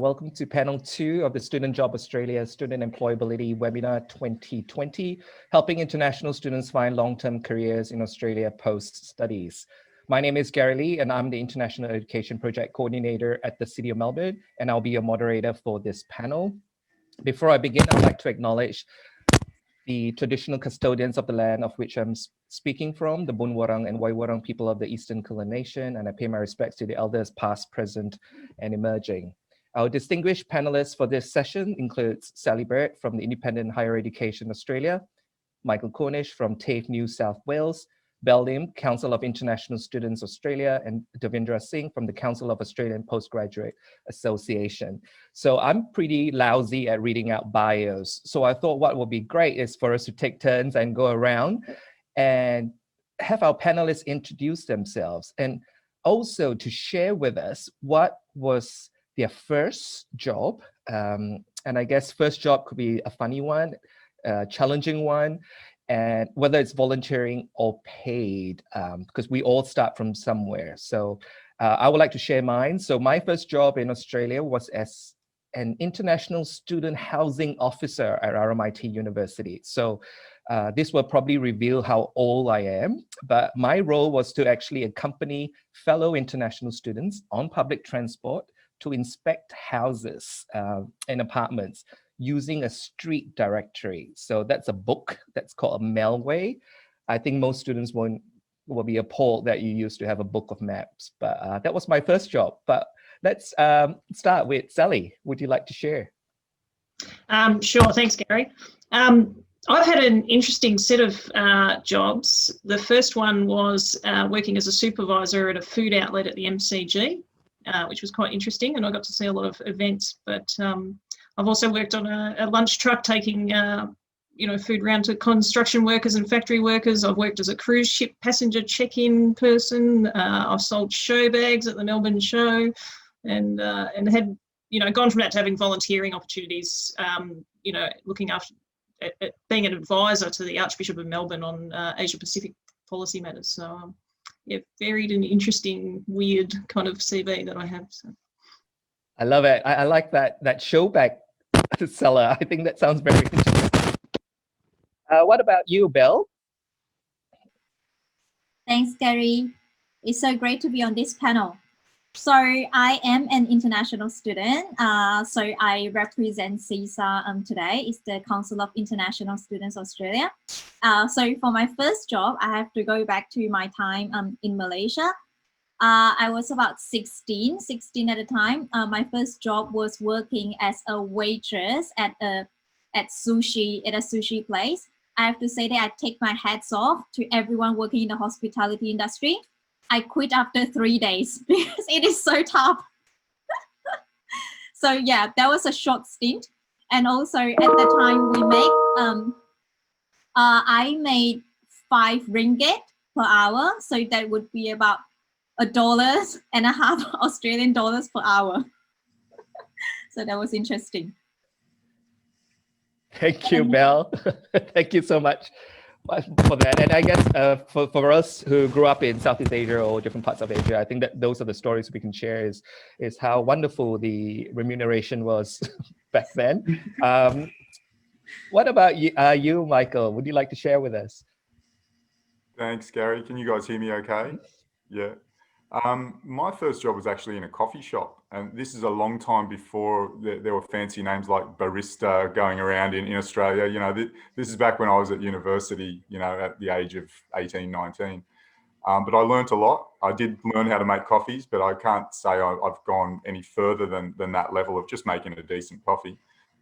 Welcome to panel 2 of the Student Job Australia Student Employability Webinar 2020, helping international students find long-term careers in Australia post-studies. My name is Gary Lee, and I'm the International Education Project Coordinator at the City of Melbourne, and I'll be your moderator for this panel. Before I begin, I'd like to acknowledge the traditional custodians of the land of which I'm speaking from, the Boonwurrung and Woiwurrung people of the Eastern Kulin Nation, and I pay my respects to the elders past, present, and emerging. Our distinguished panelists for this session includes Sally Bird from the Independent Higher Education Australia, Michael Cornish from TAFE New South Wales, Belle Lim, Council of International Students Australia, and Davindra Singh from the Council of Australian Postgraduate Association. So I'm pretty lousy at reading out bios. So I thought what would be great is for us to take turns and go around and have our panelists introduce themselves and also to share with us what was their first job. And I guess first job could be a funny one, a challenging one, and whether it's volunteering or paid, because we all start from somewhere. So I would like to share mine. So my first job in Australia was as an international student housing officer at RMIT University. So this will probably reveal how old I am, but my role was to actually accompany fellow international students on public transport to inspect houses and apartments using a street directory. So that's a book that's called a Melway. I think most students will be appalled that you used to have a book of maps, but that was my first job. But let's start with Sally. Would you like to share? Sure, thanks, Gary. I've had an interesting set of jobs. The first one was working as a supervisor at a food outlet at the MCG. Which was quite interesting, and I got to see a lot of events. But I've also worked on a lunch truck taking, food round to construction workers and factory workers. I've worked as a cruise ship passenger check-in person. I've sold show bags at the Melbourne Show, and had gone from that to having volunteering opportunities. Looking after at being an advisor to the Archbishop of Melbourne on Asia Pacific policy matters. So. Yeah, varied and interesting, weird kind of CV that I have. So. I love it. I like that show bag seller. I think that sounds very interesting. What about you, Belle? Thanks, Gary. It's so great to be on this panel. So I am an international student. So I represent CISA today. It's the Council of International Students Australia. So for my first job, I have to go back to my time in Malaysia. I was about 16 at the time. My first job was working as a waitress at a sushi place. I have to say that I take my hats off to everyone working in the hospitality industry. I quit after 3 days because it is so tough. So yeah, that was a short stint. And also at the time we make, I made 5 ringgit per hour. So that would be about $1.50 Australian dollars per hour. So that was interesting. Thank you, Belle. Thank you so much for that. And I guess for us who grew up in Southeast Asia or different parts of Asia, I think that those are the stories we can share is how wonderful the remuneration was back then. What about you, Michael? Would you like to share with us? Thanks, Gary. Can you guys hear me okay? Yeah. My first job was actually in a coffee shop, and this is a long time before there were fancy names like barista going around in Australia. This is back when I was at university, at the age of 18, 19. But I learnt a lot. I did learn how to make coffees, but I can't say I've gone any further than that level of just making a decent coffee.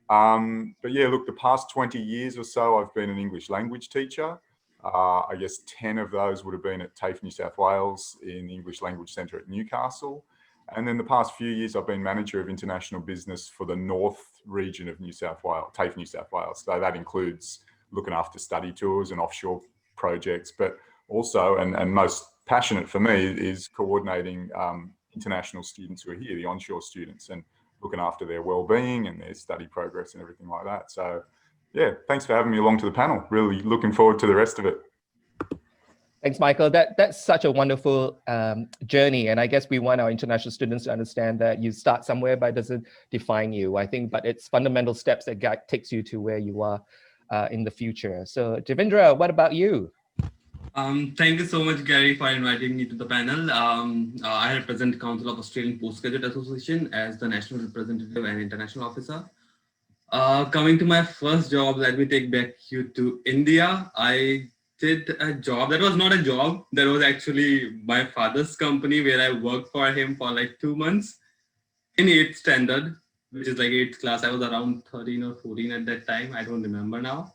But yeah, look, the past 20 years or so, I've been an English language teacher. I guess 10 of those would have been at TAFE New South Wales in the English Language Centre at Newcastle. And then the past few years, I've been manager of international business for the North region of New South Wales, TAFE New South Wales. So that includes looking after study tours and offshore projects, but also, and most passionate for me, is coordinating international students who are here, the onshore students, and looking after their well-being and their study progress and everything like that. So yeah, thanks for having me along to the panel. Really looking forward to the rest of it. Thanks, Michael. That's such a wonderful journey. And I guess we want our international students to understand that you start somewhere, but it doesn't define you, I think, but it's fundamental steps that takes you to where you are in the future. So Devendra, what about you? Thank you so much, Gary, for inviting me to the panel. I represent Council of Australian Postgraduate Association as the National Representative and International Officer. Coming to my first job, let me take back you to India. I did a job that was not a job. That was actually my father's company where I worked for him for like 2 months in 8th standard, which is like 8th class. I was around 13 or 14 at that time. I don't remember now.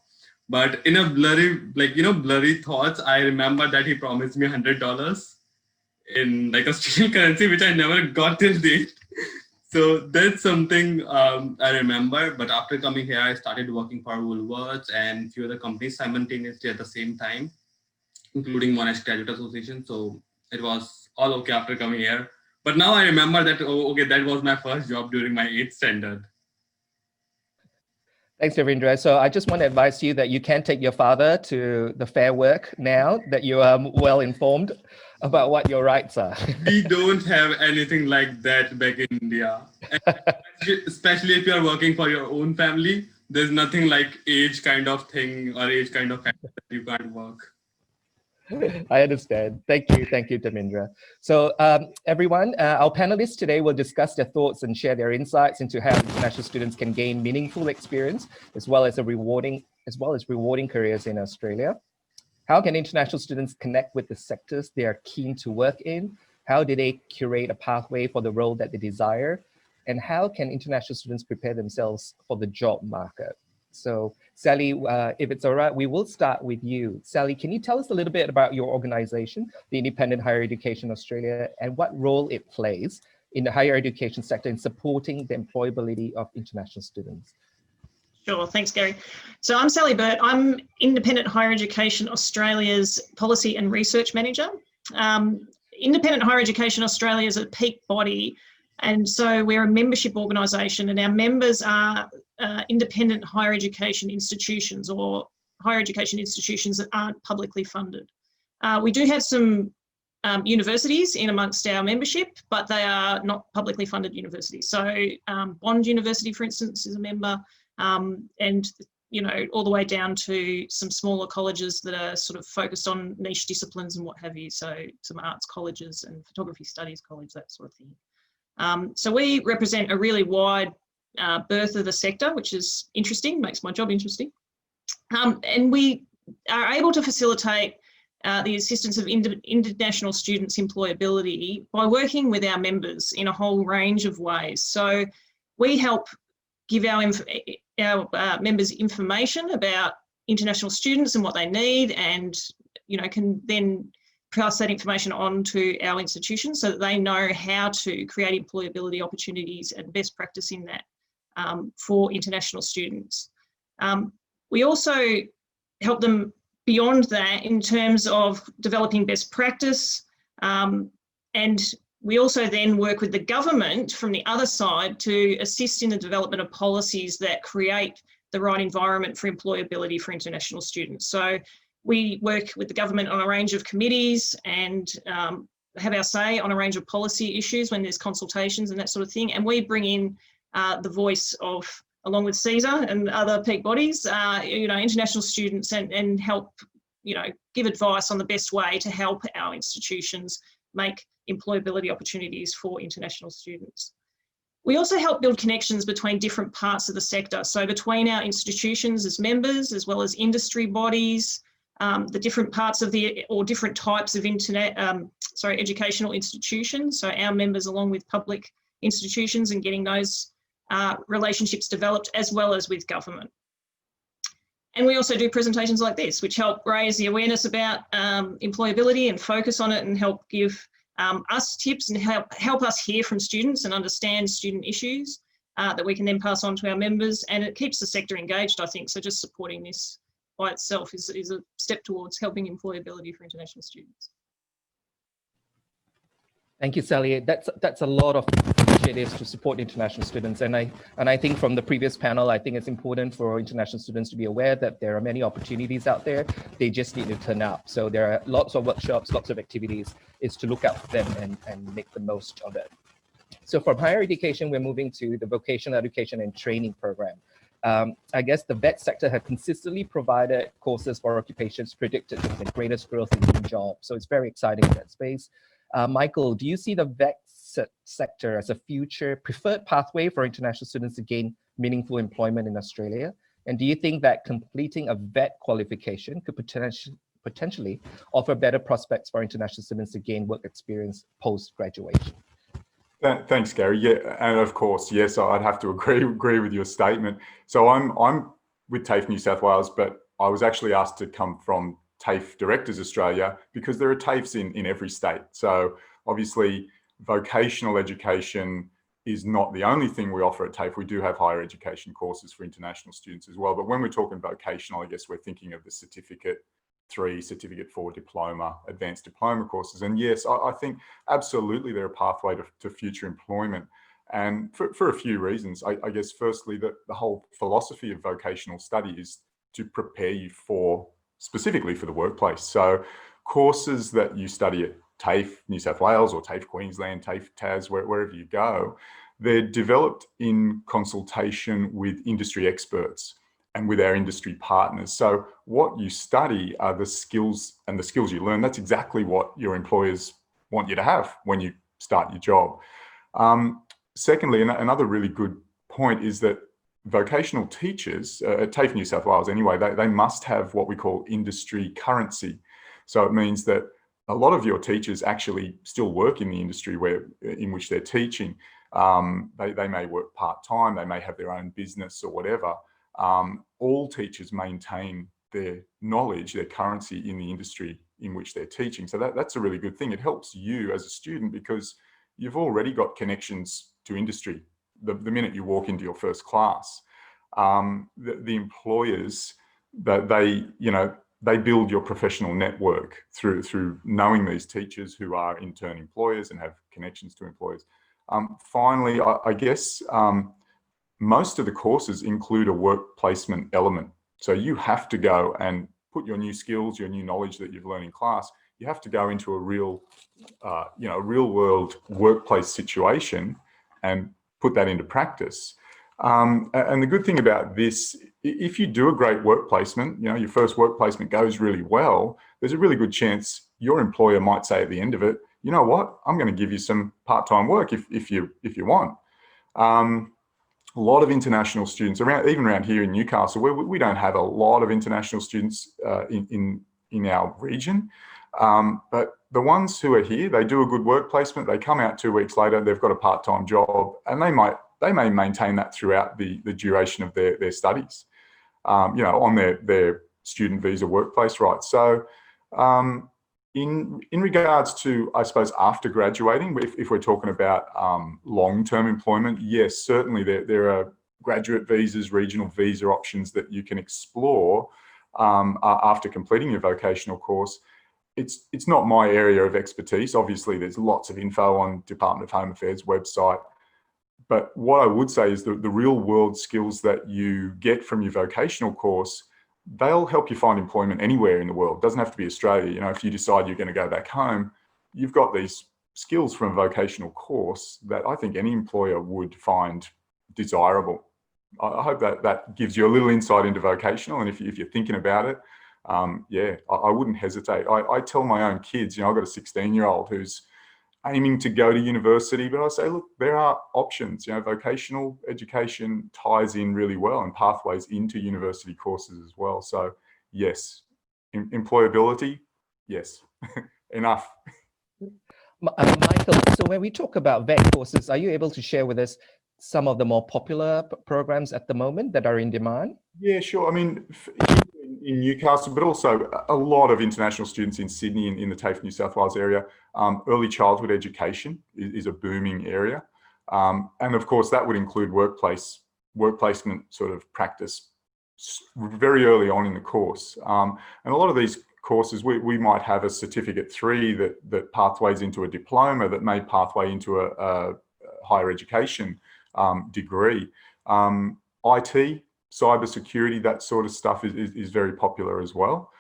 But in a blurry thoughts, I remember that he promised me $100 in like Australian currency, which I never got till date. So that's something I remember. But after coming here, I started working for Woolworths and few other companies simultaneously at the same time, including Monash Graduate Association. So it was all okay after coming here. But now I remember that, oh, okay, that was my first job during my 8th standard. Thanks, Devendra. So I just want to advise you that you can take your father to the Fair Work now that you are well informed about what your rights are. We don't have anything like that back in India. Especially if you are working for your own family, there's nothing like age kind of thing or age kind of factor that you can't work. I understand. Thank you, Devendra. So everyone, our panelists today will discuss their thoughts and share their insights into how international students can gain meaningful experience as well as rewarding careers in Australia. How can international students connect with the sectors they are keen to work in? How do they curate a pathway for the role that they desire? And how can international students prepare themselves for the job market? So Sally, if it's all right, we will start with you. Sally, can you tell us a little bit about your organization, the Independent Higher Education Australia, and what role it plays in the higher education sector in supporting the employability of international students? Sure, thanks, Gary. So I'm Sally Burt. I'm Independent Higher Education Australia's Policy and Research Manager. Independent Higher Education Australia is a peak body, and so we're a membership organisation, and our members are independent higher education institutions or higher education institutions that aren't publicly funded. We do have some universities in amongst our membership, but they are not publicly funded universities. So Bond University, for instance, is a member, and all the way down to some smaller colleges that are sort of focused on niche disciplines and what have you. So some arts colleges and photography studies college, that sort of thing. So we represent a really wide berth of the sector, which is interesting, makes my job interesting. And we are able to facilitate the assistance of international students' employability by working with our members in a whole range of ways. So we help give our members information about international students and what they need, and can then pass that information on to our institutions so that they know how to create employability opportunities and best practice in that for international students. We also help them beyond that in terms of developing best practice, and we also then work with the government from the other side to assist in the development of policies that create the right environment for employability for international students. So we work with the government on a range of committees and have our say on a range of policy issues when there's consultations and that sort of thing. And we bring in the voice of, along with CSER and other peak bodies, international students and help, give advice on the best way to help our institutions make employability opportunities for international students. We also help build connections between different parts of the sector. So between our institutions as members, as well as industry bodies, the different parts of different types of educational institutions. So our members along with public institutions and getting those relationships developed, as well as with government. And we also do presentations like this, which help raise the awareness about employability and focus on it, and help give us tips and help us hear from students and understand student issues that we can then pass on to our members. And it keeps the sector engaged, I think. So just supporting this by itself is a step towards helping employability for international students. Thank you, Sally. That's a lot of initiatives to support international students. And I think from the previous panel, I think it's important for international students to be aware that there are many opportunities out there. They just need to turn up. So there are lots of workshops, lots of activities, is to look out for them and make the most of it. So from higher education, we're moving to the vocational education and training program. I guess the VET sector has consistently provided courses for occupations predicted to have the greatest growth in new jobs. So it's very exciting in that space. Michael, do you see the VET sector as a future preferred pathway for international students to gain meaningful employment in Australia? And do you think that completing a VET qualification could potentially offer better prospects for international students to gain work experience post-graduation? Thanks, Gary. Yeah, and of course, yes, I'd have to agree with your statement. So I'm with TAFE New South Wales, but I was actually asked to come from TAFE Directors Australia because there are TAFEs in every state. So obviously, vocational education is not the only thing we offer at TAFE. We do have higher education courses for international students as well. But when we're talking vocational, I guess we're thinking of the Certificate 3, Certificate 4 diploma, advanced diploma courses. And yes, I think absolutely they're a pathway to future employment. And for a few reasons. I guess firstly, the whole philosophy of vocational study is to prepare you specifically for the workplace. So courses that you study at TAFE New South Wales or TAFE Queensland, TAFE Tas, wherever you go, they're developed in consultation with industry experts and with our industry partners. So what you study are the skills, and the skills you learn, that's exactly what your employers want you to have when you start your job. Secondly, another really good point is that vocational teachers, at TAFE New South Wales anyway, they must have what we call industry currency. So it means that a lot of your teachers actually still work in the industry in which they're teaching. They may work part-time, they may have their own business or whatever. All teachers maintain their knowledge, their currency in the industry in which they're teaching. So that's a really good thing. It helps you as a student because you've already got connections to industry the minute you walk into your first class. The employers, they build your professional network through knowing these teachers who are in turn employers and have connections to employers. Finally, I guess most of the courses include a work placement element. So you have to go and put your new skills, your new knowledge that you've learned in class, you have to go into a real world workplace situation and put that into practice. And the good thing about this, if you do a great work placement, your first work placement goes really well, there's a really good chance your employer might say at the end of it, you know what, I'm going to give you some part-time work if you want. A lot of international students even around here in Newcastle, we don't have a lot of international students in our region. But the ones who are here, they do a good work placement, they come out 2 weeks later, they've got a part-time job, and they may maintain that throughout the duration of their studies, on their student visa workplace rights. So in regards to, I suppose, after graduating, if we're talking about long-term employment, yes, certainly there are graduate visas, regional visa options that you can explore after completing your vocational course. It's not my area of expertise. Obviously, there's lots of info on Department of Home Affairs website. But what I would say is the real world skills that you get from your vocational course, they'll help you find employment anywhere in the world. It doesn't have to be Australia. If you decide you're going to go back home, you've got these skills from a vocational course that I think any employer would find desirable. I hope that gives you a little insight into vocational. And if you're thinking about it, I wouldn't hesitate. I tell my own kids, I've got a 16-year-old who's aiming to go to university, but I say, look, there are options. Vocational education ties in really well and pathways into university courses as well. So yes, employability, yes, enough. Michael, so when we talk about VET courses, are you able to share with us some of the more popular programs at the moment that are in demand? Yeah, sure. I mean, in Newcastle, but also a lot of international students in Sydney in the TAFE New South Wales area. Early childhood education is a booming area. And of course, that would include work placement sort of practice very early on in the course. And a lot of these courses, we might have a Certificate 3 that pathways into a diploma that may pathway into higher education degree. IT, cybersecurity, that sort of stuff is very popular as well.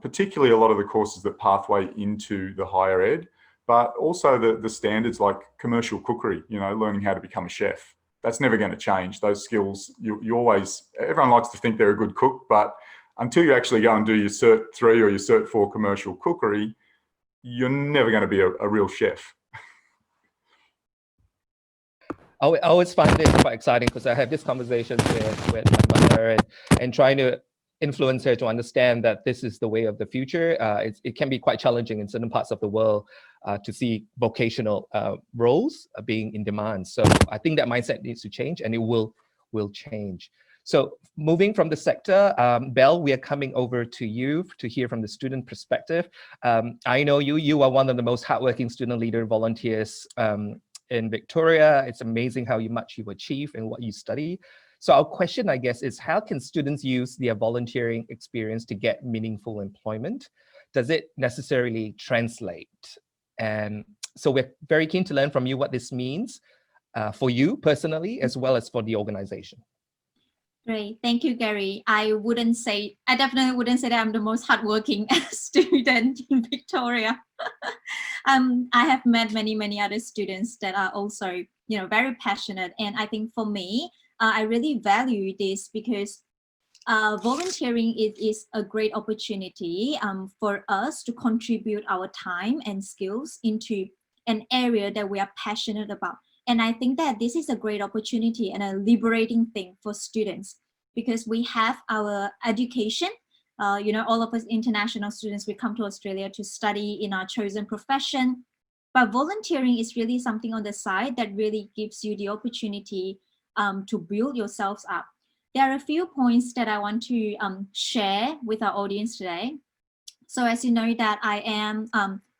Particularly a lot of the courses that pathway into the higher ed, but also the standards like commercial cookery, you know, learning how to become a chef. That's never going to change. Those skills, you always, everyone likes to think they're a good cook, but until you actually go and do your Cert 3 or your Cert 4 commercial cookery, you're never going to be a real chef. I always find this quite exciting because I have these conversations with my mother and trying to influence her to understand that this is the way of the future. It can be quite challenging in certain parts of the world to see vocational roles being in demand. So I think that mindset needs to change, and it will change. So moving from the sector, Belle, we are coming over to you to hear from the student perspective. I know you are one of the most hardworking student leader volunteers in Victoria. It's amazing how much you achieve and what you study. So our question, I guess, is how can students use their volunteering experience to get meaningful employment? Does it necessarily translate? And so we're very keen to learn from you what this means for you personally, as well as for the organization. Great, thank you, Gary. I definitely wouldn't say that I'm the most hardworking student in Victoria. I have met many other students that are also, very passionate. And I think for me, I really value this because volunteering is a great opportunity for us to contribute our time and skills into an area that we are passionate about. And I think that this is a great opportunity and a liberating thing for students because we have our education. All of us international students, we come to Australia to study in our chosen profession. But volunteering is really something on the side that really gives you the opportunity to build yourselves up. There are a few points that I want to share with our audience today. So as you know that I am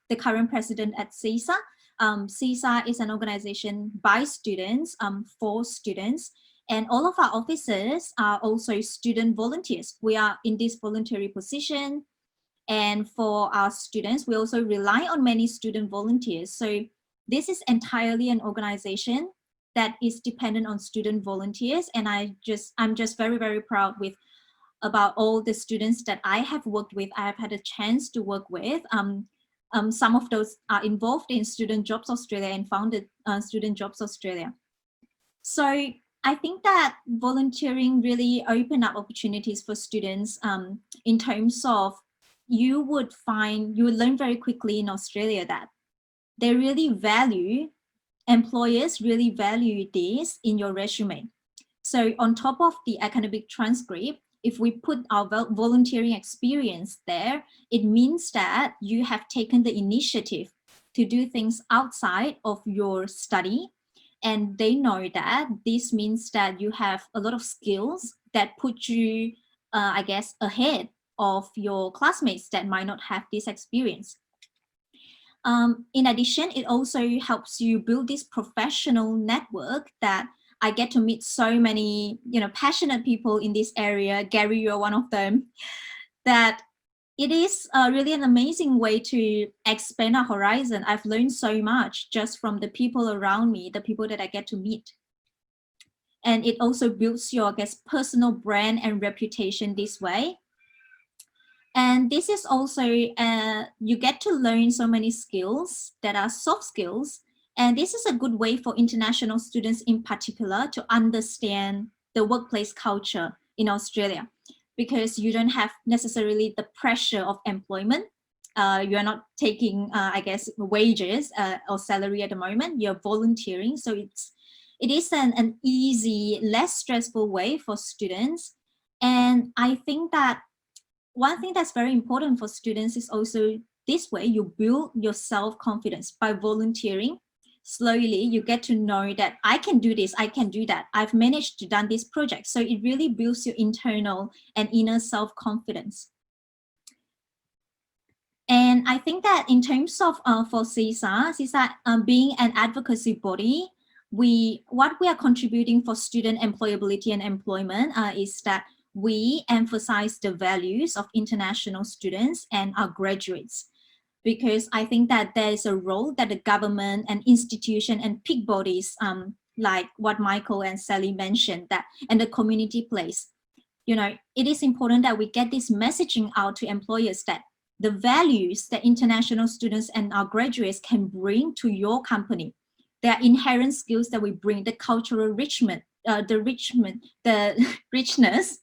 the current president at CESA. CESA is an organization by students, for students, and all of our officers are also student volunteers. We are in this voluntary position, and for our students, we also rely on many student volunteers. So this is entirely an organization that is dependent on student volunteers, and I'm just very proud about all the students that I have worked with. I have had a chance to work with. Some of those are involved in Student Jobs Australia and founded Student Jobs Australia. So I think that volunteering really opened up opportunities for students in terms of you would learn very quickly in Australia that they really value, employers really value this in your resume. So on top of the academic transcript, if we put our volunteering experience there, it means that you have taken the initiative to do things outside of your study. And they know that this means that you have a lot of skills that put you, I guess, ahead of your classmates that might not have this experience. In addition, it also helps you build this professional network that I get to meet so many, passionate people in this area. Gary, you're one of them. That it is really an amazing way to expand our horizon. I've learned so much just from the people around me, the people that I get to meet. And it also builds your, personal brand and reputation this way. And this is also, you get to learn so many skills that are soft skills. And this is a good way for international students in particular to understand the workplace culture in Australia, because you don't have necessarily the pressure of employment. You're not taking, wages or salary at the moment. You're volunteering. So it is an easy, less stressful way for students. And I think that one thing that's very important for students is also this way you build your self-confidence by volunteering. Slowly, you get to know that I can do this, I can do that. I've managed to done this project. So it really builds your internal and inner self-confidence. And I think that in terms of for CESA being an advocacy body, what we are contributing for student employability and employment is that we emphasize the values of international students and our graduates. because I think that there is a role that the government and institution and peak bodies, like what Michael and Sally mentioned, that and the community plays. You know, it is important that we get this messaging out to employers that the values that international students and our graduates can bring to your company, their inherent skills that we bring, the cultural richness, the richness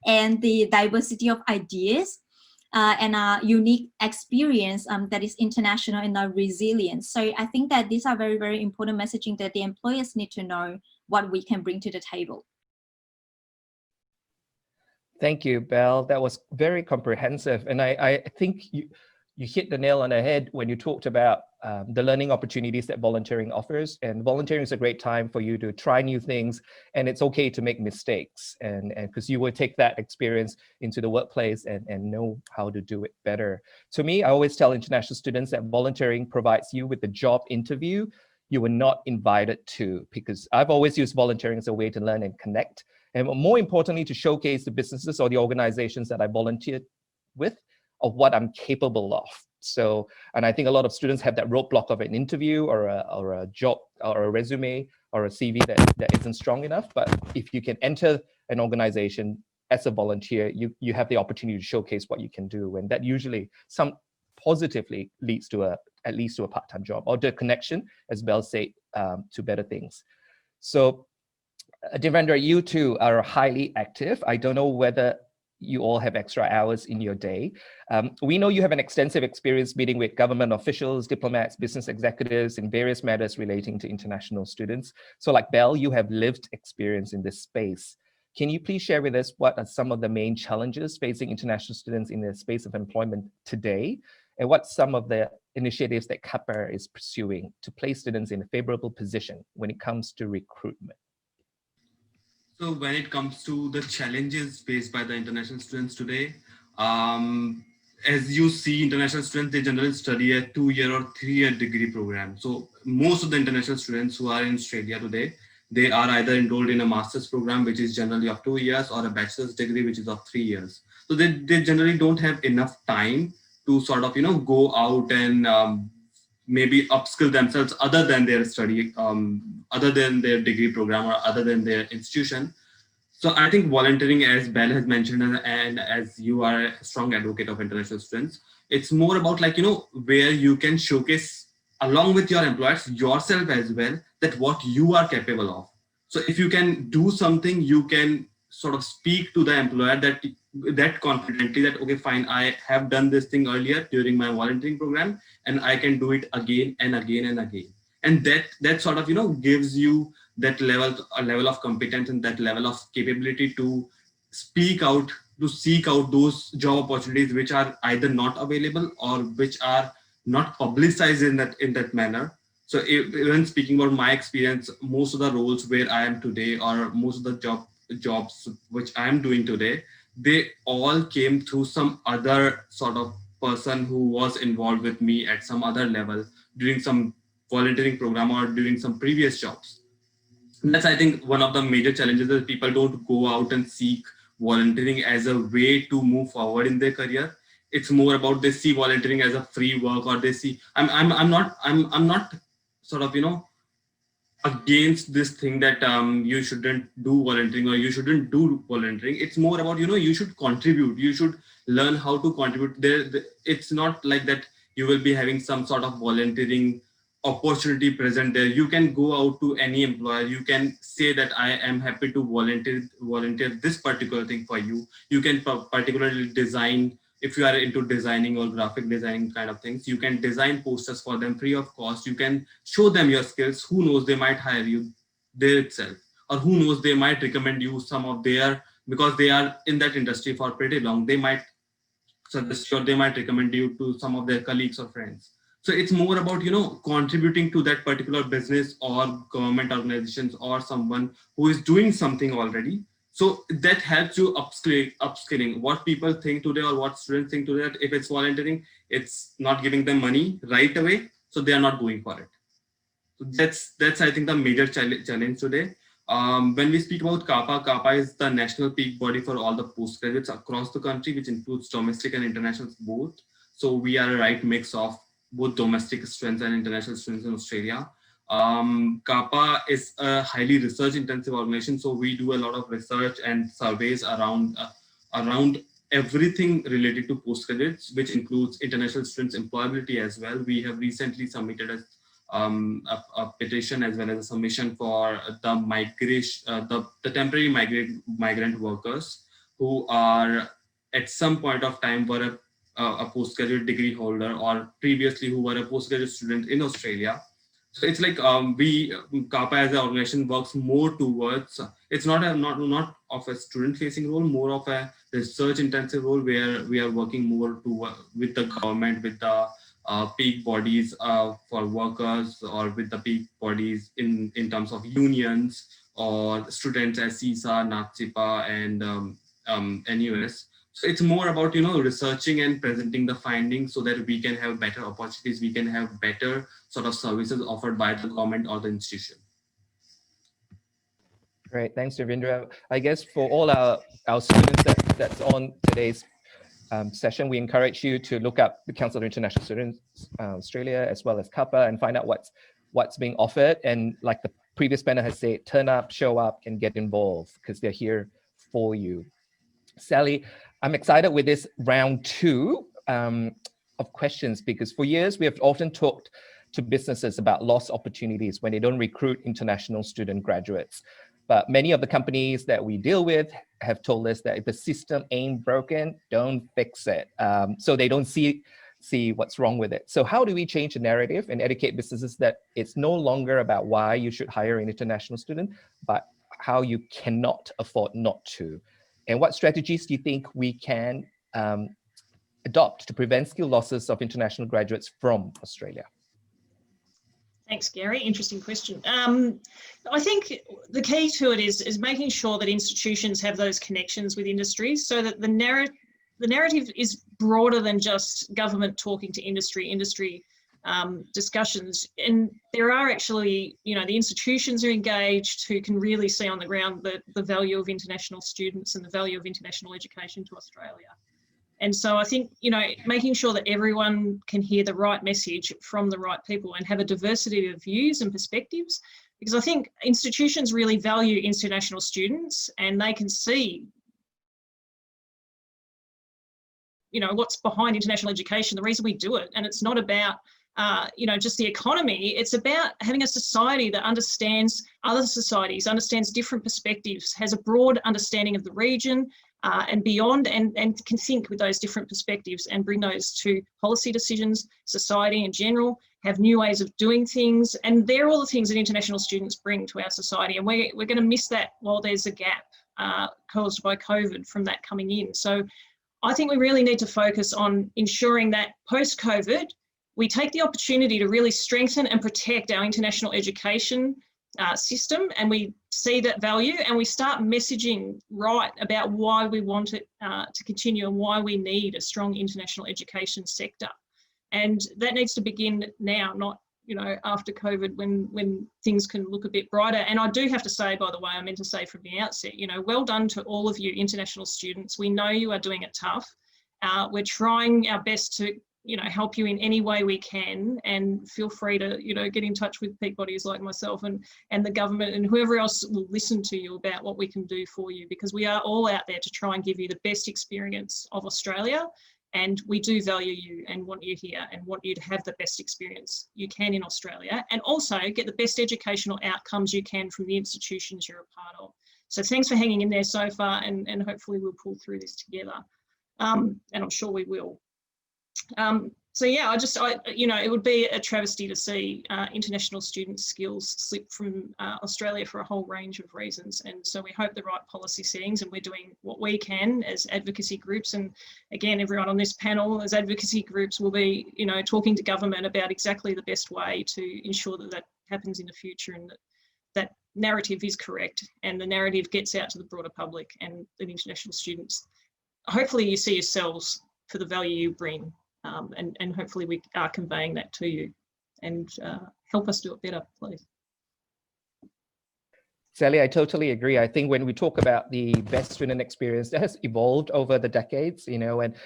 and the diversity of ideas, and our unique experience that is international and our resilience. So I think that these are very, very important messaging that the employers need to know what we can bring to the table. Thank you, Belle. That was very comprehensive. And I think you hit the nail on the head when you talked about the learning opportunities that volunteering offers. And volunteering is a great time for you to try new things, and it's okay to make mistakes. And because you will take that experience into the workplace and know how to do it better. To me, I always tell international students that volunteering provides you with the job interview you were not invited to, because I've always used volunteering as a way to learn and connect. And more importantly, to showcase the businesses or the organizations that I volunteered with of what I'm capable of. So, and I think a lot of students have that roadblock of an interview or a job or a resume or a CV that isn't strong enough. But if you can enter an organization as a volunteer, you have the opportunity to showcase what you can do. And that usually positively leads to at least to a part-time job or the connection, as Belle said, to better things. So Devendra, you two are highly active. I don't know whether you all have extra hours in your day. We know you have an extensive experience meeting with government officials, diplomats, business executives in various matters relating to international students. So like Belle, you have lived experience in this space. Can you please share with us what are some of the main challenges facing international students in the space of employment today? And what some of the initiatives that CAPAR is pursuing to place students in a favorable position when it comes to recruitment? So when it comes to the challenges faced by the international students today, as you see, international students, they generally study a 2-year or 3-year degree program. So most of the international students who are in Australia today, they are either enrolled in a master's program, which is generally of 2 years, or a bachelor's degree, which is of 3 years. So they generally don't have enough time to sort of, go out and maybe upskill themselves other than their study, other than their degree program or other than their institution. So I think volunteering, as Belle has mentioned, and as you are a strong advocate of international students, it's more about where you can showcase along with your employers, yourself as well, that what you are capable of. So if you can do something, you can sort of speak to the employer that confidently that, okay, fine, I have done this thing earlier during my volunteering program and I can do it again and again and again. And that sort of, gives you that level of competence and that level of capability to speak out, to seek out those job opportunities which are either not available or which are not publicized in that manner. So even speaking about my experience, most of the roles where I am today or most of the jobs which I am doing today, they all came through some other sort of person who was involved with me at some other level during some volunteering program or during some previous jobs. And that's, I think, one of the major challenges that people don't go out and seek volunteering as a way to move forward in their career. It's more about they see volunteering as a free work, or they see I'm not sort of against this thing that you shouldn't do volunteering or you shouldn't do volunteering. It's more about you should contribute, you should learn how to contribute. It's not like that you will be having some sort of volunteering opportunity present there. You can go out to any employer, you can say that I am happy to volunteer this particular thing for you. You can particularly design, if you are into designing or graphic designing kind of things, you can design posters for them free of cost. You can show them your skills. Who knows, they might hire you there itself, or who knows, they might recommend you some of their, because they are in that industry for pretty long, they might suggest or they might recommend you to some of their colleagues or friends. So it's more about, contributing to that particular business or government organizations or someone who is doing something already. So that helps you upskilling. What people think today or what students think today, that if it's volunteering, it's not giving them money right away, so they are not going for it. So that's I think the major challenge today. When we speak about CAPA is the national peak body for all the postgraduates across the country, which includes domestic and international both. So we are a right mix of both domestic students and international students in Australia. CAPA is a highly research-intensive organization, so we do a lot of research and surveys around everything related to postgraduates, which includes international students' employability as well. We have recently submitted a petition as well as a submission for the migration, the temporary migrant workers who are at some point of time were a postgraduate degree holder or previously who were a postgraduate student in Australia. So it's like CAPA as an organization works more towards, it's not of a student-facing role, more of a research-intensive role where we are working more with the government, with the peak bodies for workers, or with the peak bodies in terms of unions or students as CISA, NACCIPA, and NUS. So it's more about, researching and presenting the findings so that we can have better opportunities, we can have better sort of services offered by the government or the institution. Great, thanks, Ravindra. I guess for all our students that's on today's session, we encourage you to look up the Council of International Students Australia as well as CAPA and find out what's being offered. And like the previous panel has said, turn up, show up, and get involved because they're here for you. Sally, I'm excited with this round 2 of questions because for years we have often talked to businesses about lost opportunities when they don't recruit international student graduates. But many of the companies that we deal with have told us that if the system ain't broken, don't fix it. So they don't see what's wrong with it. So how do we change the narrative and educate businesses that it's no longer about why you should hire an international student, but how you cannot afford not to? And what strategies do you think we can adopt to prevent skill losses of international graduates from Australia? Thanks, Gary. Interesting question. I think the key to it is making sure that institutions have those connections with industry so that the narrative is broader than just government talking to industry discussions. And there are actually, the institutions are engaged who can really see on the ground the value of international students and the value of international education to Australia. And so I think, making sure that everyone can hear the right message from the right people and have a diversity of views and perspectives, because I think institutions really value international students and they can see, what's behind international education, the reason we do it. And it's not about, just the economy. It's about having a society that understands other societies, understands different perspectives, has a broad understanding of the region, and beyond, and can think with those different perspectives and bring those to policy decisions, society in general, have new ways of doing things. And they're all the things that international students bring to our society. And we're going to miss that while there's a gap caused by COVID from that coming in. So I think we really need to focus on ensuring that post-COVID, we take the opportunity to really strengthen and protect our international education system, and we see that value and we start messaging right about why we want it to continue and why we need a strong international education sector. And that needs to begin now, not after COVID when things can look a bit brighter. And I do have to say, by the way, I meant to say from the outset, well done to all of you international students. We know you are doing it tough. We're trying our best to help you in any way we can, and feel free to, get in touch with peak bodies like myself and the government and whoever else will listen to you about what we can do for you, because we are all out there to try and give you the best experience of Australia. And we do value you and want you here and want you to have the best experience you can in Australia, and also get the best educational outcomes you can from the institutions you're a part of. So thanks for hanging in there so far, and hopefully we'll pull through this together. And I'm sure we will. So yeah, it would be a travesty to see international student skills slip from Australia for a whole range of reasons. And so we hope the right policy settings, and we're doing what we can as advocacy groups. And again, everyone on this panel as advocacy groups will be, talking to government about exactly the best way to ensure that happens in the future, and that narrative is correct and the narrative gets out to the broader public and the international students. Hopefully you see yourselves for the value you bring. And hopefully we are conveying that to you, and help us do it better, please. Sally, I totally agree. I think when we talk about the best student experience, that has evolved over the decades, and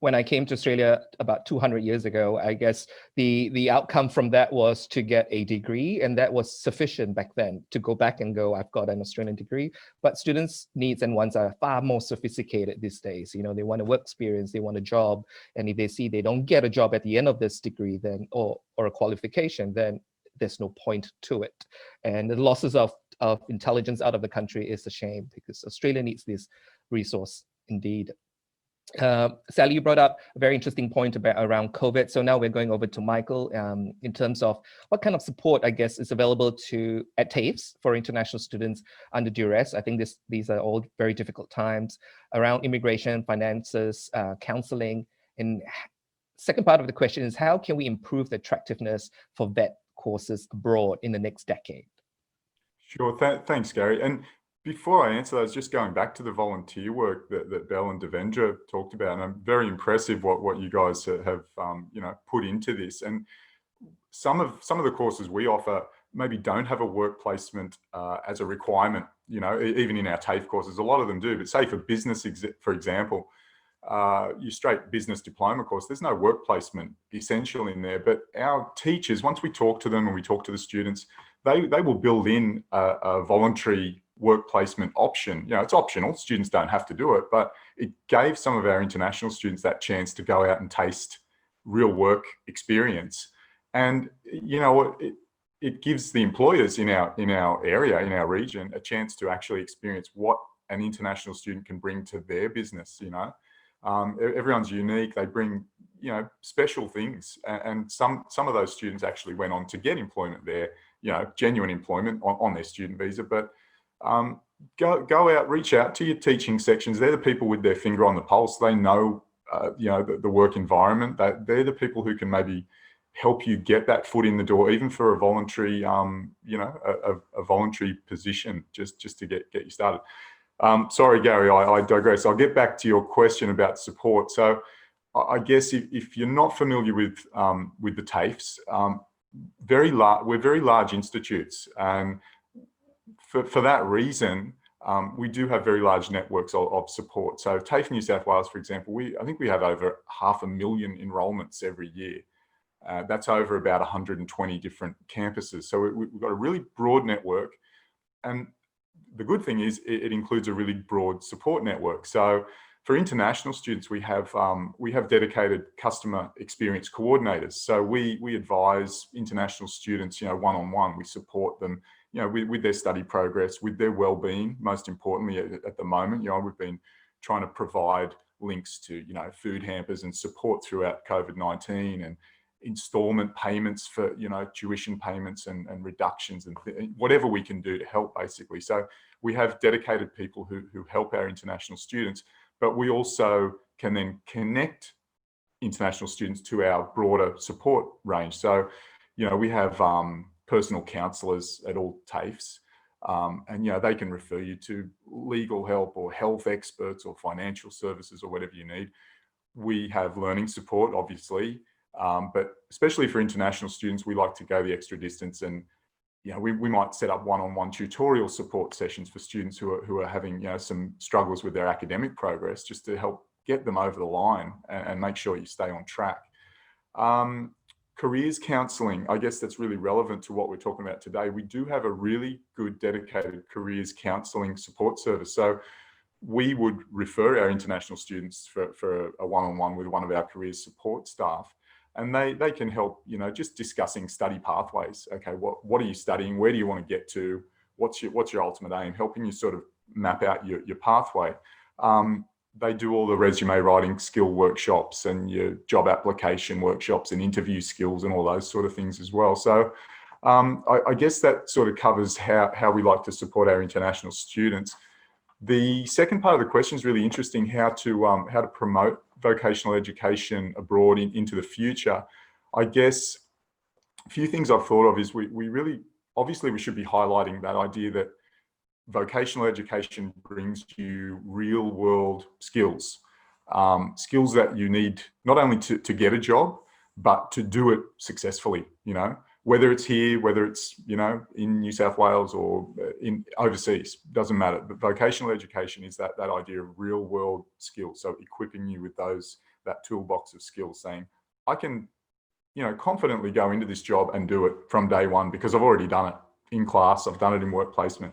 when I came to Australia about 200 years ago, I guess the outcome from that was to get a degree, and that was sufficient back then to go back and go, I've got an Australian degree. But students' needs and wants are far more sophisticated these days. You know, they want a work experience, they want a job, and if they see they don't get a job at the end of this degree, then or a qualification, then there's no point to it. And the losses of intelligence out of the country is a shame, because Australia needs this resource indeed. Sally, you brought up a very interesting point around COVID. So now we're going over to Michael in terms of what kind of support, I guess, is available at TAFEs for international students under duress. I think these are all very difficult times around immigration, finances, counseling. And second part of the question is, how can we improve the attractiveness for vet courses abroad in the next decade? Sure, thanks, Gary. And before I answer that, I was just going back to the volunteer work that Belle and Devendra talked about, and I'm very impressive what you guys have put into this. And some of the courses we offer maybe don't have a work placement as a requirement. You know, even in our TAFE courses, a lot of them do. But say for business, for example, your straight business diploma course, there's no work placement essential in there. But our teachers, once we talk to them and we talk to the students, they will build in a voluntary work placement option. You know, it's optional, students don't have to do it, but it gave some of our international students that chance to go out and taste real work experience. And you know, it gives the employers in our area, in our region, a chance to actually experience what an international student can bring to their business. You know, everyone's unique, they bring, you know, special things, and some of those students actually went on to get employment there, you know, genuine employment on their student visa. But go out, reach out to your teaching sections. They're the people with their finger on the pulse. They know, you know, the work environment. They're the people who can maybe help you get that foot in the door, even for a voluntary, you know, a voluntary position, just to get you started. Sorry, Gary, I digress. I'll get back to your question about support. So I guess if you're not familiar with the TAFEs, we're very large institutes, and for that reason, we do have very large networks of support. So TAFE New South Wales, for example, I think we have over 500,000 enrolments every year. That's over about 120 different campuses. So we've got a really broad network. And the good thing is it includes a really broad support network. So for international students, we have dedicated customer experience coordinators. So we advise international students, you know, one-on-one. We support them, you know, with their study progress, with their well-being. Most importantly, at the moment, you know, we've been trying to provide links to, you know, food hampers and support throughout COVID-19, and installment payments for, you know, tuition payments and reductions, and whatever we can do to help, basically. So we have dedicated people who help our international students, but we also can then connect international students to our broader support range. So, you know, we have personal counsellors at all TAFEs, and, you know, they can refer you to legal help or health experts or financial services or whatever you need. We have learning support, obviously, but especially for international students, we like to go the extra distance, and, you know, we might set up one-on-one tutorial support sessions for students who are having, you know, some struggles with their academic progress, just to help get them over the line and make sure you stay on track. Careers counselling, I guess that's really relevant to what we're talking about today. We do have a really good dedicated careers counselling support service. So we would refer our international students for a one-on-one with one of our careers support staff. And they can help, you know, just discussing study pathways. Okay, what are you studying? Where do you want to get to? What's your ultimate aim? Helping you sort of map out your pathway. They do all the resume writing skill workshops and your job application workshops and interview skills and all those sort of things as well. So I guess that sort of covers how we like to support our international students. The second part of the question is really interesting, how to promote vocational education abroad into the future. I guess a few things I've thought of is we really, obviously we should be highlighting that idea that vocational education brings you real world skills, skills that you need not only to get a job, but to do it successfully, you know, whether it's here, whether it's, you know, in New South Wales or in overseas, doesn't matter. But vocational education is that idea of real world skills. So equipping you with those that toolbox of skills, saying, I can, confidently go into this job and do it from day one because I've already done it in class, I've done it in work placement.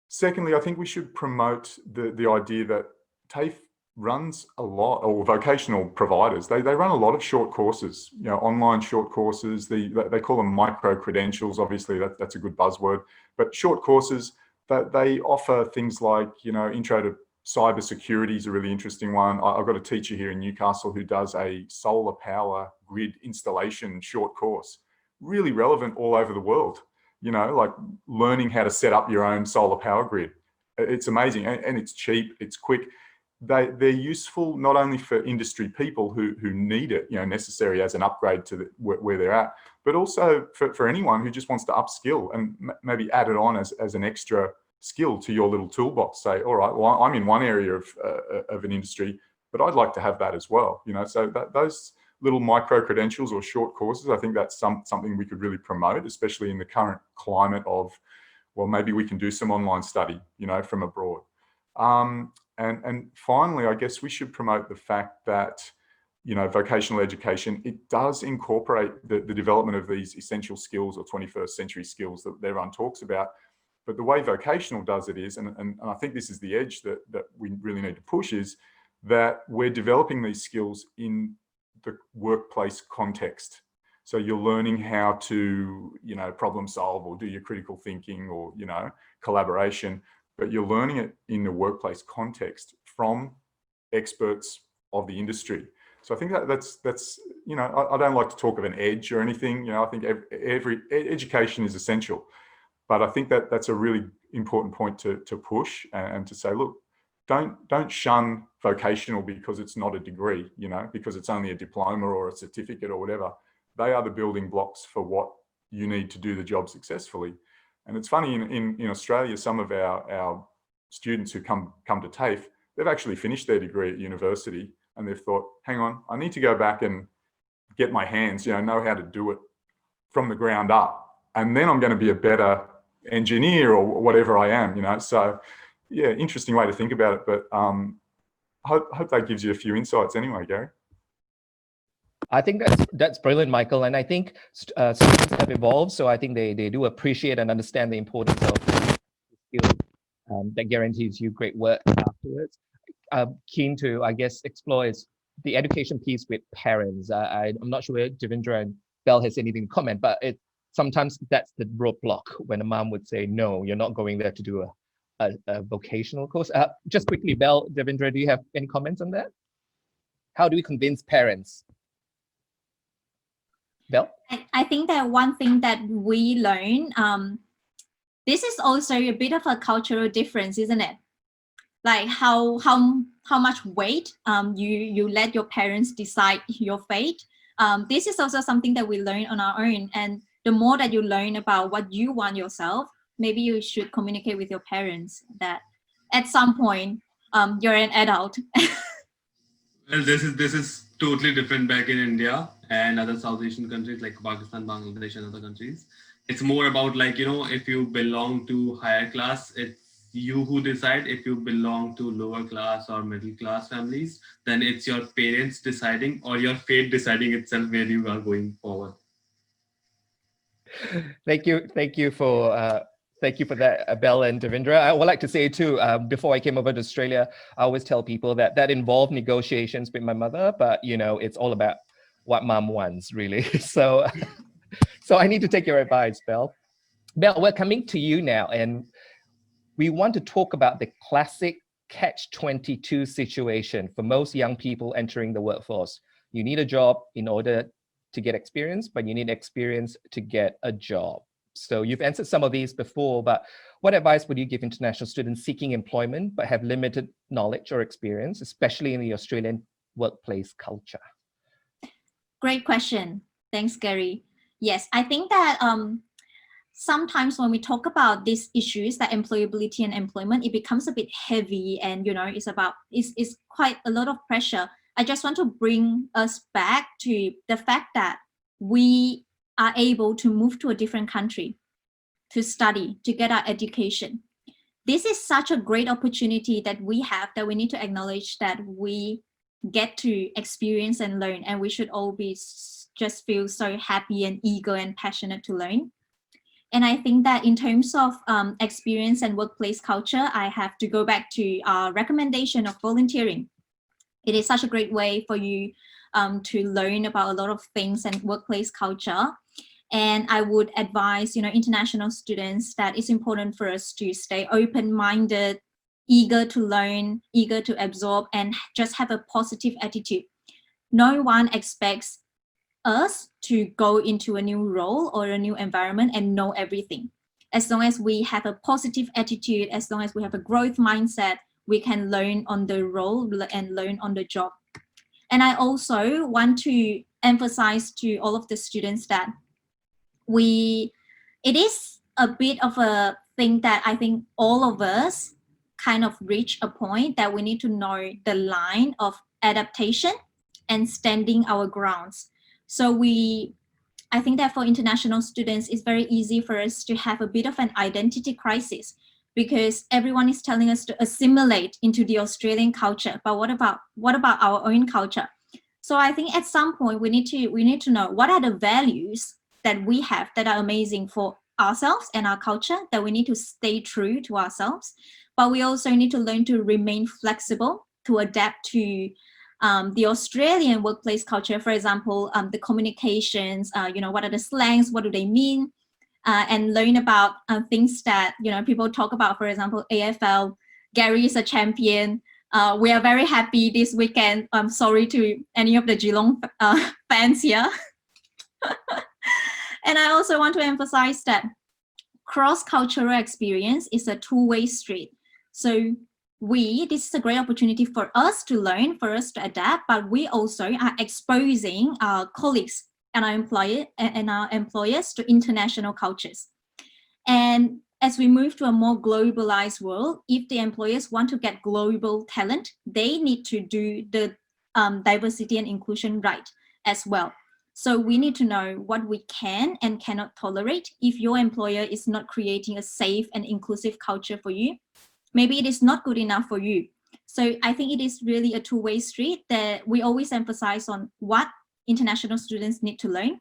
Secondly, I think we should promote the idea that TAFE runs a lot, or vocational providers, they run a lot of short courses, online short courses. They call them micro credentials. Obviously, that's a good buzzword, but short courses that they offer things like, intro to cyber security is a really interesting one. I've got a teacher here in Newcastle who does a solar power grid installation short course, really relevant all over the world, like learning how to set up your own solar power grid. It's amazing, and it's cheap, it's quick. They're useful not only for industry people who need it, necessary as an upgrade to where they're at, but also for anyone who just wants to upskill and maybe add it on as an extra skill to your little toolbox. Say, all right, well, I'm in one area of an industry, but I'd like to have that as well. So those little micro credentials or short courses, I think that's something we could really promote, especially in the current climate of, well, maybe we can do some online study, from abroad. And finally, I guess we should promote the fact that, vocational education, it does incorporate the development of these essential skills or 21st century skills that everyone talks about. But the way vocational does it is, and I think this is the edge that we really need to push, is that we're developing these skills in the workplace context. So you're learning how to, problem solve or do your critical thinking or, collaboration, but you're learning it in the workplace context from experts of the industry. So I think that's I don't like to talk of an edge or anything. I think every education is essential, but I think that's a really important point to push and to say, look, don't shun vocational because it's not a degree, because it's only a diploma or a certificate or whatever. They are the building blocks for what you need to do the job successfully. And it's funny, in Australia, some of our students who come to TAFE, they've actually finished their degree at university and they've thought, hang on, I need to go back and get my hands, know how to do it from the ground up. And then I'm going to be a better engineer or whatever I am, So yeah, interesting way to think about it. But hope that gives you a few insights anyway, Gary. I think that's brilliant, Michael. And I think students have evolved, so I think they do appreciate and understand the importance of skills that guarantees you great work afterwards. I'm keen to, I guess, explore is the education piece with parents. I'm not sure if Devendra and Belle has anything to comment, but sometimes that's the roadblock when a mom would say, no, you're not going there to do a vocational course. Just quickly, Belle, Devendra, do you have any comments on that? How do we convince parents? Belle? I think that one thing that we learn, this is also a bit of a cultural difference, isn't it? Like how much weight you let your parents decide your fate. This is also something that we learn on our own. And the more that you learn about what you want yourself, maybe you should communicate with your parents that at some point you're an adult. Well, this is totally different back in India and other South Asian countries like Pakistan, Bangladesh, and other countries. It's more about if you belong to higher class, it's you who decide. If you belong to lower class or middle class families, then it's your parents deciding or your fate deciding itself where you are going forward. Thank you for that, Belle and Devendra. I would like to say too, before I came over to Australia, I always tell people that involved negotiations with my mother, but it's all about what mom wants, really. So I need to take your advice, Belle. Belle, we're coming to you now, and we want to talk about the classic catch-22 situation for most young people entering the workforce. You need a job in order to get experience, but you need experience to get a job. So you've answered some of these before, but what advice would you give international students seeking employment but have limited knowledge or experience, especially in the Australian workplace culture? Great question. Thanks, Gary. Yes, I think that sometimes when we talk about these issues, that employability and employment, it becomes a bit heavy and, it's quite a lot of pressure. I just want to bring us back to the fact that we are able to move to a different country to study, to get our education. This is such a great opportunity that we have, that we need to acknowledge that we get to experience and learn, and we should all be just feel so happy and eager and passionate to learn. And I think that in terms of experience and workplace culture, I have to go back to our recommendation of volunteering. It is such a great way for you to learn about a lot of things and workplace culture. And I would advise, international students that it's important for us to stay open-minded, eager to learn, eager to absorb, and just have a positive attitude. No one expects us to go into a new role or a new environment and know everything. As long as we have a positive attitude, as long as we have a growth mindset, we can learn on the role and learn on the job. And I also want to emphasize to all of the students that it is a bit of a thing that I think all of us kind of reach a point that we need to know the line of adaptation and standing our grounds. So I think that for international students, it's very easy for us to have a bit of an identity crisis, because everyone is telling us to assimilate into the Australian culture. But what about our own culture? So I think at some point we need to know what are the values that we have that are amazing for ourselves and our culture, that we need to stay true to ourselves. But we also need to learn to remain flexible, to adapt to the Australian workplace culture. For example, the communications, what are the slangs, what do they mean? And learn about things that, people talk about. For example, AFL, Gary is a champion. We are very happy this weekend. I'm sorry to any of the Geelong fans here. And I also want to emphasize that cross-cultural experience is a two-way street. So this is a great opportunity for us to learn, for us to adapt, but we also are exposing our colleagues and our employers to international cultures. And as we move to a more globalized world, if the employers want to get global talent, they need to do the diversity and inclusion right as well. So we need to know what we can and cannot tolerate. If your employer is not creating a safe and inclusive culture for you, maybe it is not good enough for you. So I think it is really a two-way street that we always emphasize on what international students need to learn.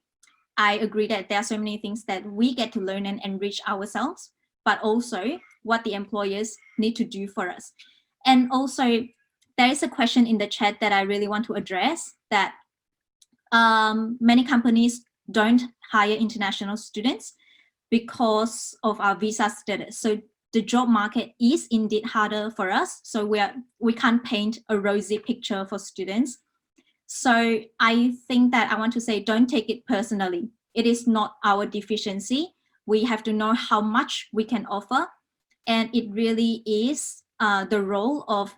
I agree that there are so many things that we get to learn and enrich ourselves, but also what the employers need to do for us. And also, there is a question in the chat that I really want to address, that many companies don't hire international students because of our visa status. So the job market is indeed harder for us. So we can't paint a rosy picture for students. So I think that I want to say, don't take it personally. It is not our deficiency. We have to know how much we can offer. And it really is the role of,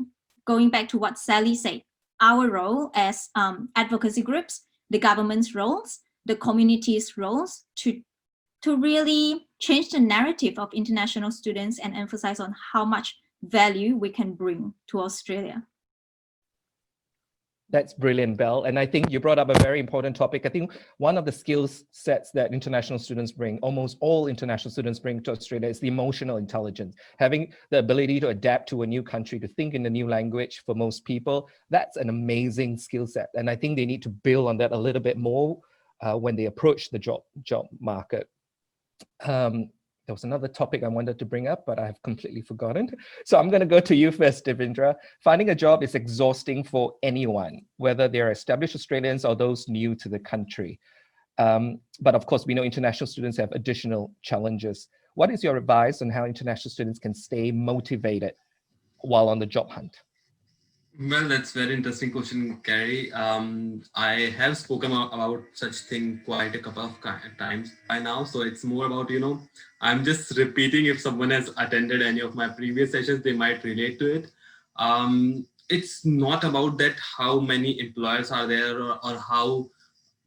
going back to what Sally said, our role as advocacy groups, the government's roles, the community's roles, to really change the narrative of international students and emphasize on how much value we can bring to Australia. That's brilliant, Belle. And I think you brought up a very important topic. I think one of the skills sets that international students bring, almost all international students bring to Australia, is the emotional intelligence. Having the ability to adapt to a new country, to think in a new language for most people, that's an amazing skill set. And I think they need to build on that a little bit more when they approach the job market. There was another topic I wanted to bring up, but I have completely forgotten. So I'm going to go to you first, Devendra. Finding a job is exhausting for anyone, whether they're established Australians or those new to the country. But of course, we know international students have additional challenges. What is your advice on how international students can stay motivated while on the job hunt? Well, that's a very interesting question, Gary. I have spoken about such thing quite a couple of times by now. So it's more about, I'm just repeating. If someone has attended any of my previous sessions, they might relate to it. It's not about that how many employers are there or how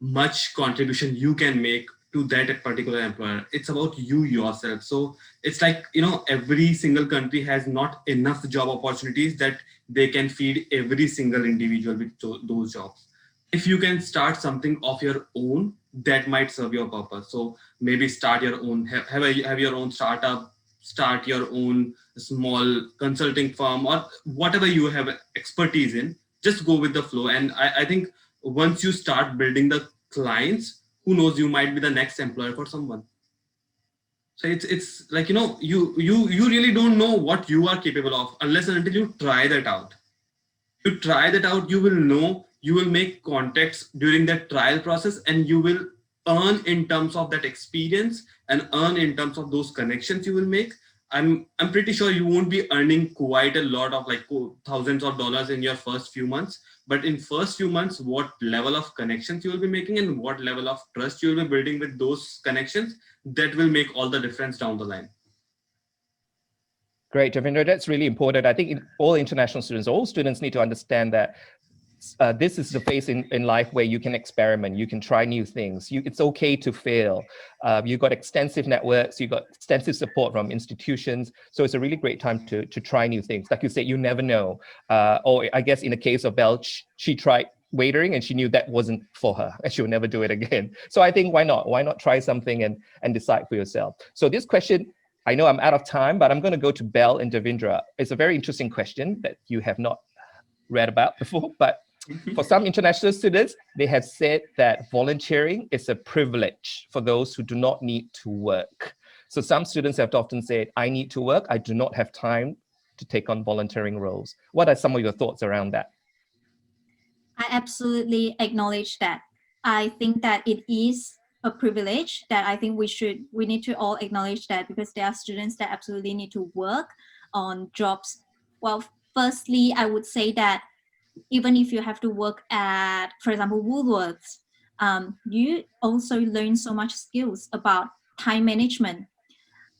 much contribution you can make to that particular employer. It's about you yourself. So it's like, every single country has not enough job opportunities that they can feed every single individual with those jobs. If you can start something of your own, that might serve your purpose. So maybe start your own, have your own startup, start your own small consulting firm, or whatever you have expertise in, just go with the flow. And I think once you start building the clients, who knows, you might be the next employer for someone. So it's like, you know, you really don't know what you are capable of unless and until you try that out. You try that out, you will know, you will make contacts during that trial process, and you will earn in terms of that experience and earn in terms of those connections you will make. I'm pretty sure you won't be earning quite a lot of like thousands of dollars in your first few months, but in first few months, what level of connections you will be making and what level of trust you will be building with those connections, that will make all the difference down the line. Great, Devendra, that's really important. I think all international students, all students need to understand that this is the phase in life where you can experiment, you can try new things. It's okay to fail. You've got extensive networks, you've got extensive support from institutions. So it's a really great time to try new things. Like you said, you never know. Or I guess in the case of Belle, she tried waitering and she knew that wasn't for her and she'll never do it again. So I think why not try something and decide for yourself. So this question, I know I'm out of time, but I'm going to go to Belle and Devendra. It's a very interesting question that you have not read about before, but for some international students, they have said that volunteering is a privilege for those who do not need to work. So some students have often said, I need to work, I do not have time to take on volunteering roles. What are some of your thoughts around that? I absolutely acknowledge that. I think that it is a privilege that I think we need to all acknowledge that, because there are students that absolutely need to work on jobs. Well, firstly, I would say that even if you have to work at, for example, Woolworths, you also learn so much skills about time management,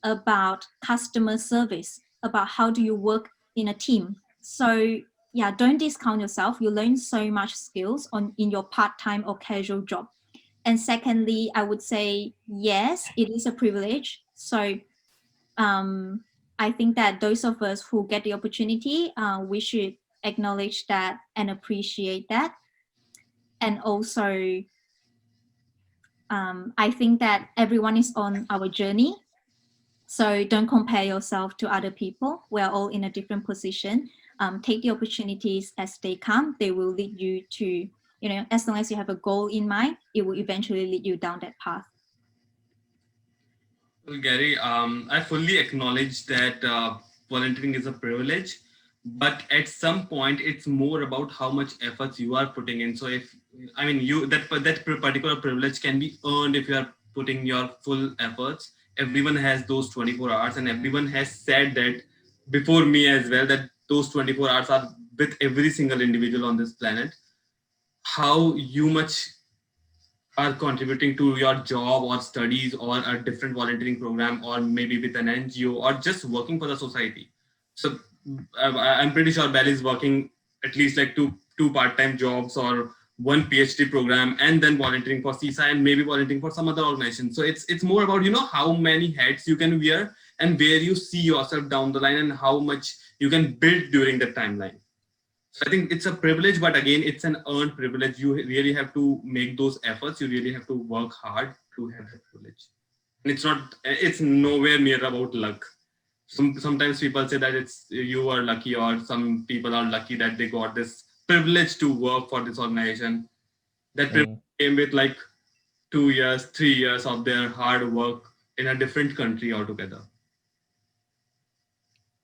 about customer service, about how do you work in a team. So yeah, don't discount yourself. You learn so much skills in your part-time or casual job. And secondly, I would say, yes, it is a privilege. So I think that those of us who get the opportunity, we should acknowledge that and appreciate that. And also, I think that everyone is on our journey. So don't compare yourself to other people. We're all in a different position. Take the opportunities as they come. They will lead you to, you know, as long as you have a goal in mind, it will eventually lead you down that path. Well, Gary, I fully acknowledge that volunteering is a privilege, but at some point it's more about how much efforts you are putting in. So if, I mean, that particular privilege can be earned if you are putting your full efforts. Everyone has those 24 hours, and everyone has said that before me as well, that those 24 hours are with every single individual on this planet. How you much are contributing to your job or studies or a different volunteering program, or maybe with an NGO, or just working for the society. So I'm pretty sure Belle is working at least like two part-time jobs or one PhD program, and then volunteering for CISA and maybe volunteering for some other organization. So it's more about, you know, how many hats you can wear and where you see yourself down the line and how much you can build during that timeline. So I think it's a privilege, but again, it's an earned privilege. You really have to make those efforts. You really have to work hard to have that privilege. And it's nowhere near about luck. Sometimes people say that you are lucky, or some people are lucky that they got this privilege to work for this organization. That privilege came with like 2 years, 3 years of their hard work in a different country altogether.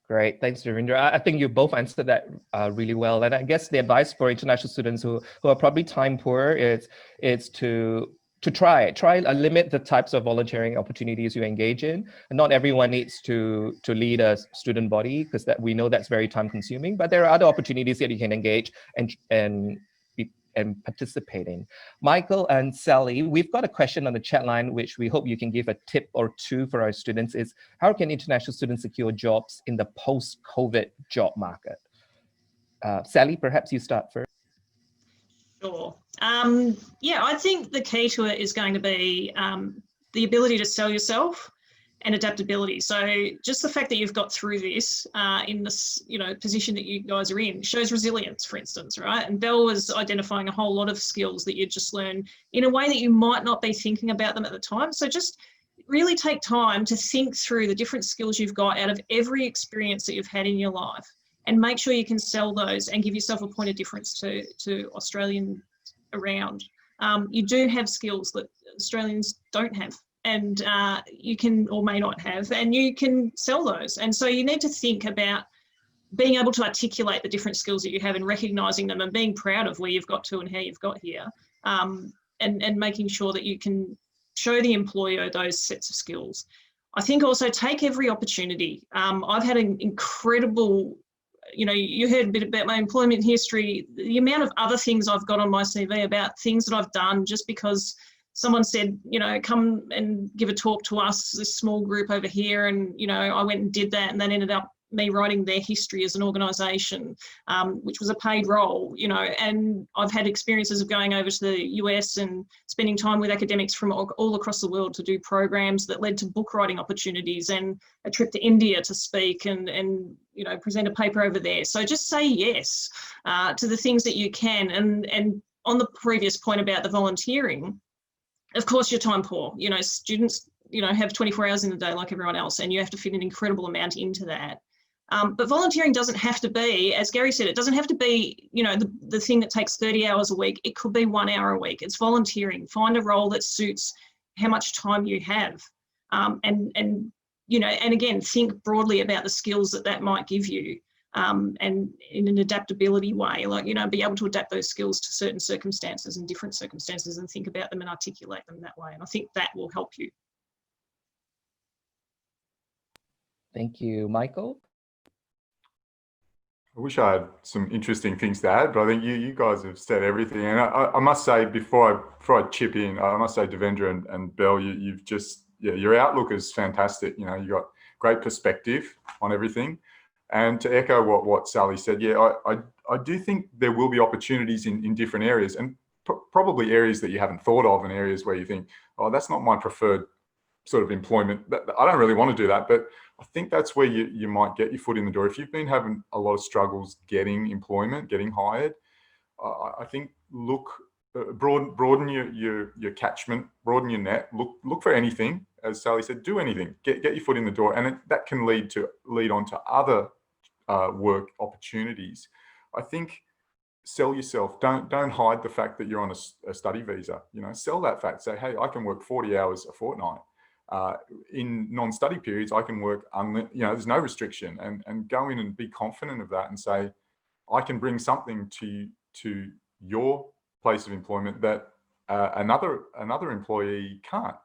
Great, thanks, Devendra. I think you both answered that really well. And I guess the advice for international students who are probably time poor is to try limit the types of volunteering opportunities you engage in. And not everyone needs to lead a student body, because that we know that's very time consuming. But there are other opportunities that you can engage and participate in. Michael and Sally, we've got a question on the chat line, which we hope you can give a tip or two for our students, is how can international students secure jobs in the post-COVID job market? Sally, perhaps you start first. Sure. Yeah, I think the key to it is going to be the ability to sell yourself and adaptability. So just the fact that you've got through this in this, you know, position that you guys are in shows resilience, for instance, right? And Belle was identifying a whole lot of skills that you just learn in a way that you might not be thinking about them at the time. So just really take time to think through the different skills you've got out of every experience that you've had in your life. and make sure you can sell those and give yourself a point of difference to Australians around. You do have skills that Australians don't have, and you can or may not have, and you can sell those. And so you need to think about being able to articulate the different skills that you have and recognising them and being proud of where you've got to and how you've got here, and making sure that you can show the employer those sets of skills. I think also take every opportunity. I've had an incredible, you heard a bit about my employment history, the amount of other things I've got on my CV about things that I've done just because someone said, come and give a talk to us, this small group over here. And, I went and did that, and that ended up me writing their history as an organisation, which was a paid role, and I've had experiences of going over to the US and spending time with academics from all across the world to do programs that led to book writing opportunities and a trip to India to speak and present a paper over there. So just say yes to the things that you can. And on the previous point about the volunteering, of course, you're time poor. Students, have 24 hours in a day like everyone else, and you have to fit an incredible amount into that. But volunteering doesn't have to be, as Gary said, it doesn't have to be, the thing that takes 30 hours a week. It could be 1 hour a week. It's volunteering. Find a role that suits how much time you have. And again, think broadly about the skills that might give you, and in an adaptability way, be able to adapt those skills to certain circumstances and different circumstances and think about them and articulate them that way. And I think that will help you. Thank you, Michael. I wish I had some interesting things to add, but I think you guys have said everything. And I must say, before I chip in, I must say, Devendra and Belle, you've just, your outlook is fantastic. You've got great perspective on everything. And to echo what Sally said, I do think there will be opportunities in different areas, and probably areas that you haven't thought of, and areas where you think, oh, that's not my preferred sort of employment. I don't really want to do that, but I think that's where you might get your foot in the door. If you've been having a lot of struggles getting employment, getting hired, I think broaden your catchment, broaden your net. Look for anything, as Sally said. Do anything. Get your foot in the door, and that can lead on to other work opportunities. I think sell yourself. Don't hide the fact that you're on a study visa. Sell that fact. Say, hey, I can work 40 hours a fortnight. In non-study periods, I can work, there's no restriction, and go in and be confident of that and say, I can bring something to your place of employment that another employee can't.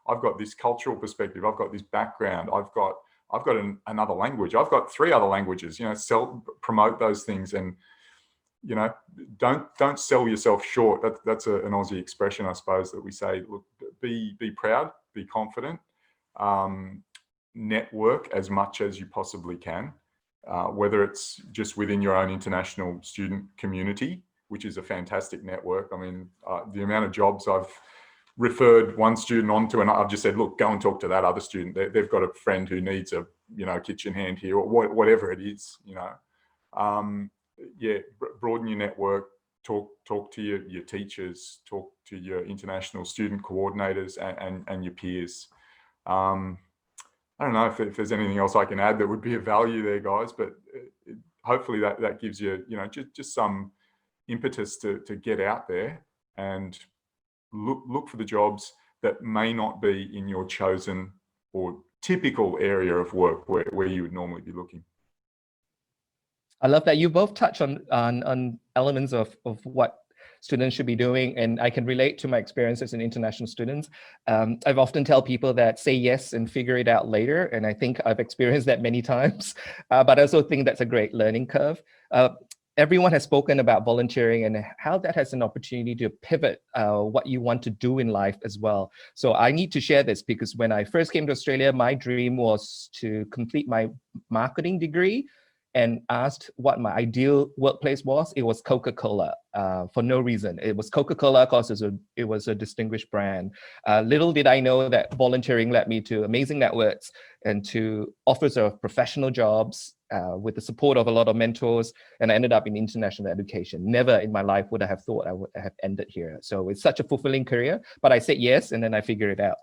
I've got this cultural perspective. I've got this background. I've got another language. I've got 3 other languages. Promote those things, and don't sell yourself short. That's an Aussie expression, I suppose, that we say. Look, be proud. Be confident, network as much as you possibly can, whether it's just within your own international student community, which is a fantastic network. I mean, the amount of jobs I've referred one student on to, and I've just said, look, go and talk to that other student. They've got a friend who needs a kitchen hand here, or whatever it is. Broaden your network. Talk to your teachers, talk to your international student coordinators and your peers. I don't know if there's anything else I can add that would be of value there, guys, but hopefully that gives you, just some impetus to get out there and look for the jobs that may not be in your chosen or typical area of work where you would normally be looking. I love that you both touch on elements of what students should be doing, and I can relate to my experiences in international students. I've often tell people that say yes and figure it out later, and I think I've experienced that many times, but I also think that's a great learning curve. Everyone has spoken about volunteering and how that has an opportunity to pivot what you want to do in life as well. So I need to share this because when I first came to Australia, my dream was to complete my marketing degree, and asked what my ideal workplace was. It was Coca-Cola for no reason. It was Coca-Cola because it was a distinguished brand. Little did I know that volunteering led me to amazing networks and to offers of professional jobs with the support of a lot of mentors, and I ended up in international education. Never in my life would I have thought I would have ended here. So it's such a fulfilling career, but I said yes, and then I figured it out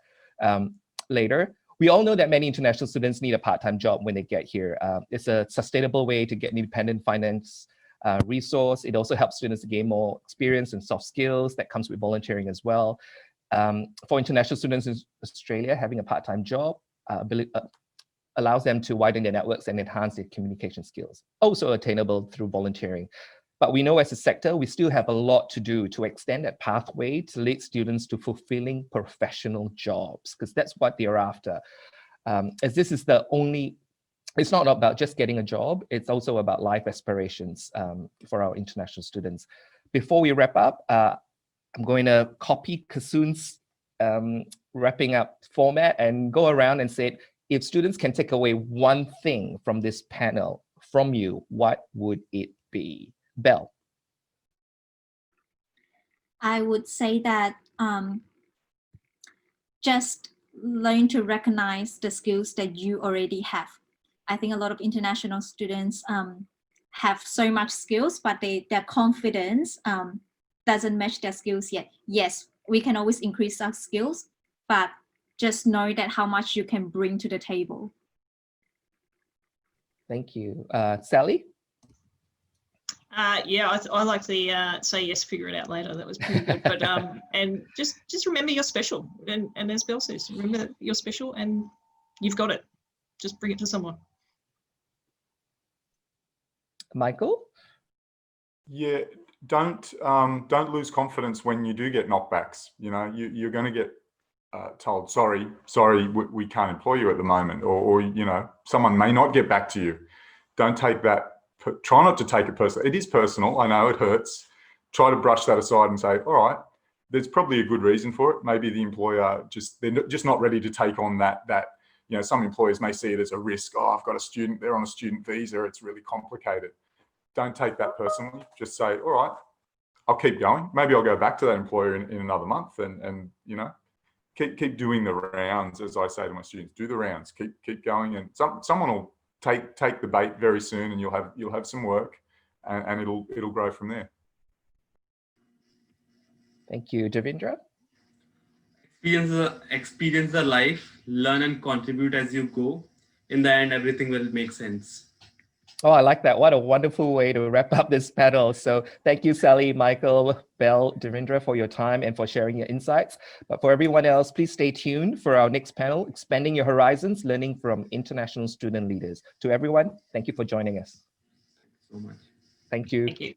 later. We all know that many international students need a part-time job when they get here. It's a sustainable way to get an independent finance resource. It also helps students to gain more experience and soft skills that comes with volunteering as well. For international students in Australia, having a part-time job allows them to widen their networks and enhance their communication skills, also attainable through volunteering. But we know as a sector, we still have a lot to do to extend that pathway to lead students to fulfilling professional jobs, because that's what they're after. As this is the only, it's not about just getting a job, it's also about life aspirations for our international students. Before we wrap up, I'm going to copy Kasun's wrapping up format and go around and say, if students can take away one thing from this panel from you, what would it be? Belle. I would say that just learn to recognize the skills that you already have. I think a lot of international students have so much skills, but their confidence doesn't match their skills yet. Yes, we can always increase our skills, but just know that how much you can bring to the table. Thank you. Sally? Yeah, I like the say yes, figure it out later. That was pretty good. But and just remember you're special. And as Belle says, remember that you're special and you've got it. Just bring it to someone. Michael? Yeah, don't lose confidence when you do get knockbacks. You know, you're going to get told, sorry, we can't employ you at the moment, or you know, someone may not get back to you. Don't take that. Try not to take it personal. It is personal. I know it hurts. Try to brush that aside and say, all right, there's probably a good reason for it. Maybe the employer they're just not ready to take on that. You know, some employers may see it as a risk. Oh, I've got a student, they're on a student visa. It's really complicated. Don't take that personally. Just say, all right, I'll keep going. Maybe I'll go back to that employer in another month and you know, keep doing the rounds. As I say to my students, do the rounds, keep going, and someone will take the bait very soon, and you'll have some work, and it'll grow from there. Thank you. Devendra? Experience the life, learn and contribute as you go. In the end, everything will make sense. Oh, I like that. What a wonderful way to wrap up this panel. So thank you, Sally, Michael, Belle, Devendra, for your time and for sharing your insights. But for everyone else, please stay tuned for our next panel, Expanding Your Horizons, Learning from International Student Leaders. To everyone, thank you for joining us. So much. Thank you. Thank you.